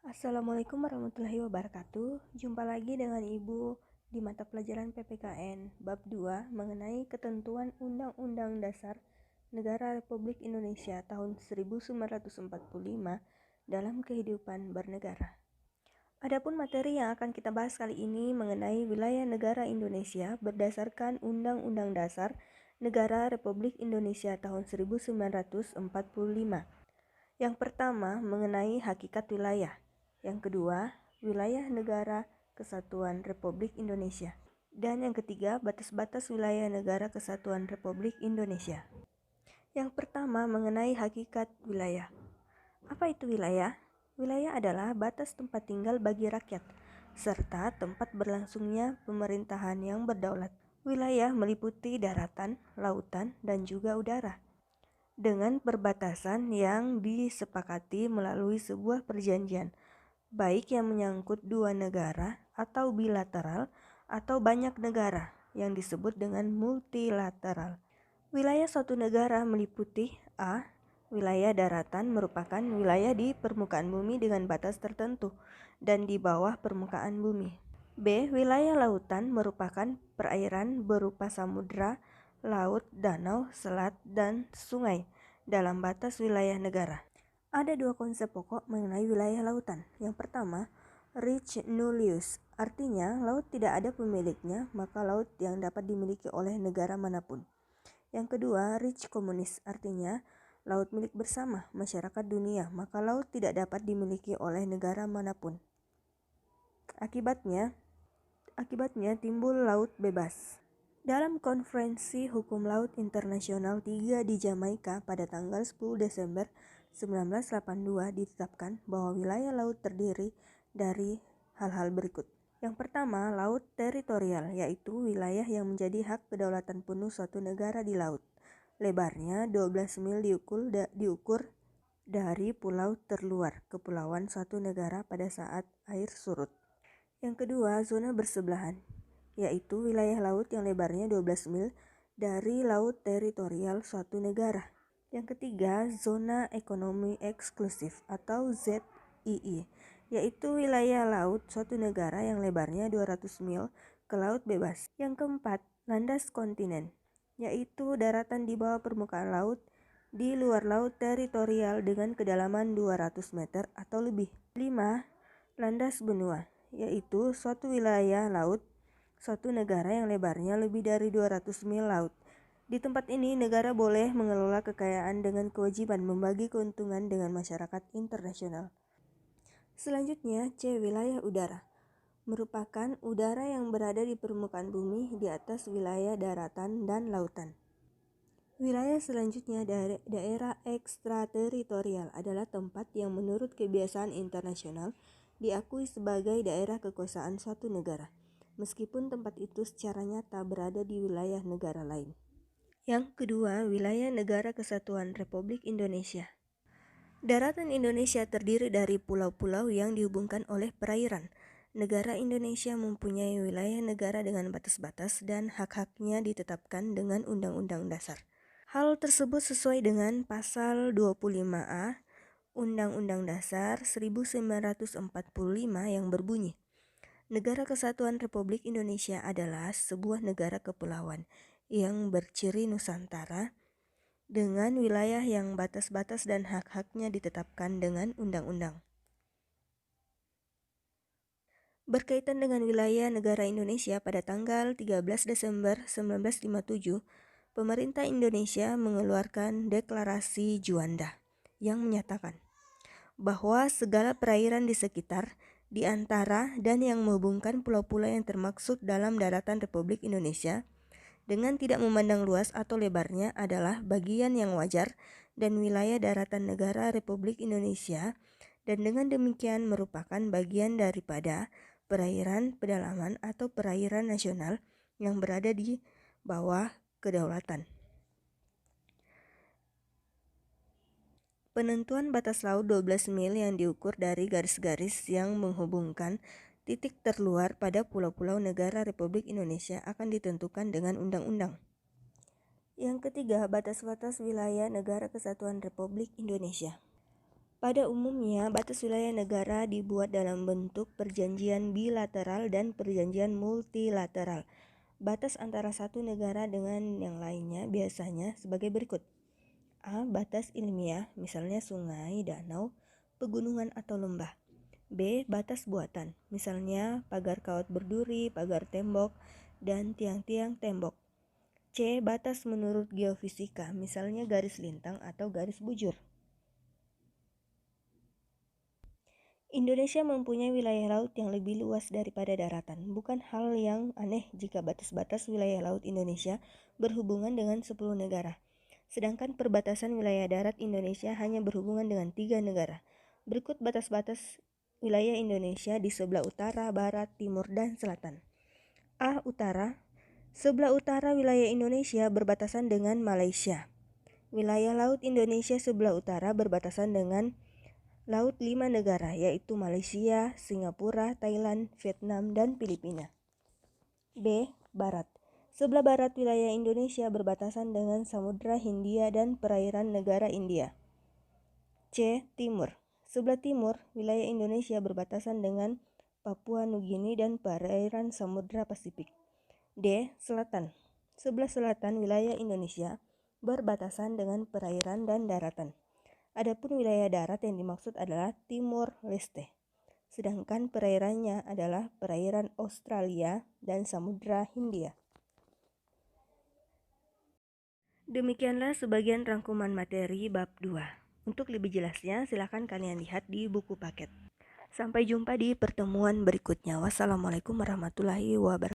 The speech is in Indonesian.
Assalamualaikum warahmatullahi wabarakatuh. Jumpa lagi dengan Ibu di mata pelajaran PPKN bab 2 mengenai ketentuan Undang-Undang Dasar Negara Republik Indonesia tahun 1945 dalam kehidupan bernegara. Adapun materi yang akan kita bahas kali ini mengenai wilayah negara Indonesia berdasarkan Undang-Undang Dasar Negara Republik Indonesia tahun 1945. Yang pertama mengenai hakikat wilayah. Yang kedua, wilayah negara Kesatuan Republik Indonesia. Dan yang ketiga, batas-batas wilayah negara Kesatuan Republik Indonesia. Yang pertama mengenai hakikat wilayah. Apa itu wilayah? Wilayah adalah batas tempat tinggal bagi rakyat, serta tempat berlangsungnya pemerintahan yang berdaulat. Wilayah meliputi daratan, lautan, dan juga udara, dengan perbatasan yang disepakati melalui sebuah perjanjian, baik yang menyangkut dua negara atau bilateral atau banyak negara yang disebut dengan multilateral. Wilayah suatu negara meliputi A. Wilayah daratan merupakan wilayah di permukaan bumi dengan batas tertentu dan di bawah permukaan bumi. B. Wilayah lautan merupakan perairan berupa samudra, laut, danau, selat, dan sungai dalam batas wilayah negara. Ada dua konsep pokok mengenai wilayah lautan. Yang pertama, res nullius, artinya laut tidak ada pemiliknya, maka laut yang dapat dimiliki oleh negara manapun. Yang kedua, res communis, artinya laut milik bersama masyarakat dunia, maka laut tidak dapat dimiliki oleh negara manapun. Akibatnya timbul laut bebas. Dalam Konferensi Hukum Laut Internasional 3 di Jamaika pada tanggal 10 Desember 1982 ditetapkan bahwa wilayah laut terdiri dari hal-hal berikut. Yang pertama, laut teritorial, yaitu wilayah yang menjadi hak kedaulatan penuh suatu negara di laut. Lebarnya 12 mil diukur dari pulau terluar kepulauan suatu negara pada saat air surut. Yang kedua, zona bersebelahan, yaitu wilayah laut yang lebarnya 12 mil dari laut teritorial suatu negara. Yang ketiga, zona ekonomi eksklusif atau ZII, yaitu wilayah laut suatu negara yang lebarnya 200 mil ke laut bebas. Yang keempat, landas kontinen, yaitu daratan di bawah permukaan laut di luar laut teritorial dengan kedalaman 200 meter atau lebih. 5. Landas benua, yaitu suatu wilayah laut suatu negara yang lebarnya lebih dari 200 mil laut. Di tempat ini, negara boleh mengelola kekayaan dengan kewajiban membagi keuntungan dengan masyarakat internasional. Selanjutnya, C. Wilayah udara, merupakan udara yang berada di permukaan bumi di atas wilayah daratan dan lautan. Wilayah selanjutnya, daerah ekstrateritorial, adalah tempat yang menurut kebiasaan internasional diakui sebagai daerah kekuasaan suatu negara, meskipun tempat itu secara nyata berada di wilayah negara lain. Yang kedua, wilayah negara Kesatuan Republik Indonesia. Daratan Indonesia terdiri dari pulau-pulau yang dihubungkan oleh perairan. Negara Indonesia mempunyai wilayah negara dengan batas-batas dan hak-haknya ditetapkan dengan Undang-Undang Dasar. Hal tersebut sesuai dengan pasal 25A Undang-Undang Dasar 1945 yang berbunyi, Negara Kesatuan Republik Indonesia adalah sebuah negara kepulauan yang berciri Nusantara dengan wilayah yang batas-batas dan hak-haknya ditetapkan dengan undang-undang. Berkaitan dengan wilayah negara Indonesia pada tanggal 13 Desember 1957, pemerintah Indonesia mengeluarkan Deklarasi Juanda yang menyatakan bahwa segala perairan di sekitar, di antara, dan yang menghubungkan pulau-pulau yang termaksud dalam daratan Republik Indonesia dengan tidak memandang luas atau lebarnya adalah bagian yang wajar dan wilayah daratan negara Republik Indonesia, dan dengan demikian merupakan bagian daripada perairan pedalaman atau perairan nasional yang berada di bawah kedaulatan. Penentuan batas laut 12 mil yang diukur dari garis-garis yang menghubungkan titik terluar pada pulau-pulau negara Republik Indonesia akan ditentukan dengan undang-undang. Yang ketiga, batas-batas wilayah negara Kesatuan Republik Indonesia. Pada umumnya, batas wilayah negara dibuat dalam bentuk perjanjian bilateral dan perjanjian multilateral. Batas antara satu negara dengan yang lainnya biasanya sebagai berikut. A. Batas ilmiah, misalnya sungai, danau, pegunungan atau lembah. B. Batas buatan, misalnya pagar kawat berduri, pagar tembok, dan tiang-tiang tembok. C. Batas menurut geofisika, misalnya garis lintang atau garis bujur. Indonesia mempunyai wilayah laut yang lebih luas daripada daratan. Bukan hal yang aneh jika batas-batas wilayah laut Indonesia berhubungan dengan 10 negara. Sedangkan perbatasan wilayah darat Indonesia hanya berhubungan dengan 3 negara. Berikut batas-batas wilayah Indonesia di sebelah utara, barat, timur, dan selatan. A. Utara. Sebelah utara wilayah Indonesia berbatasan dengan Malaysia. Wilayah laut Indonesia sebelah utara berbatasan dengan laut 5 negara, yaitu Malaysia, Singapura, Thailand, Vietnam, dan Filipina. B. Barat. Sebelah barat wilayah Indonesia berbatasan dengan Samudra Hindia dan perairan negara India. C. Timur. Sebelah timur wilayah Indonesia berbatasan dengan Papua Nugini dan perairan Samudra Pasifik. D. Selatan. Sebelah selatan wilayah Indonesia berbatasan dengan perairan dan daratan. Adapun wilayah darat yang dimaksud adalah Timor Leste, sedangkan perairannya adalah perairan Australia dan Samudra Hindia. Demikianlah sebagian rangkuman materi bab 2. Untuk lebih jelasnya, silakan kalian lihat di buku paket. Sampai jumpa di pertemuan berikutnya. Wassalamualaikum warahmatullahi wabarakatuh.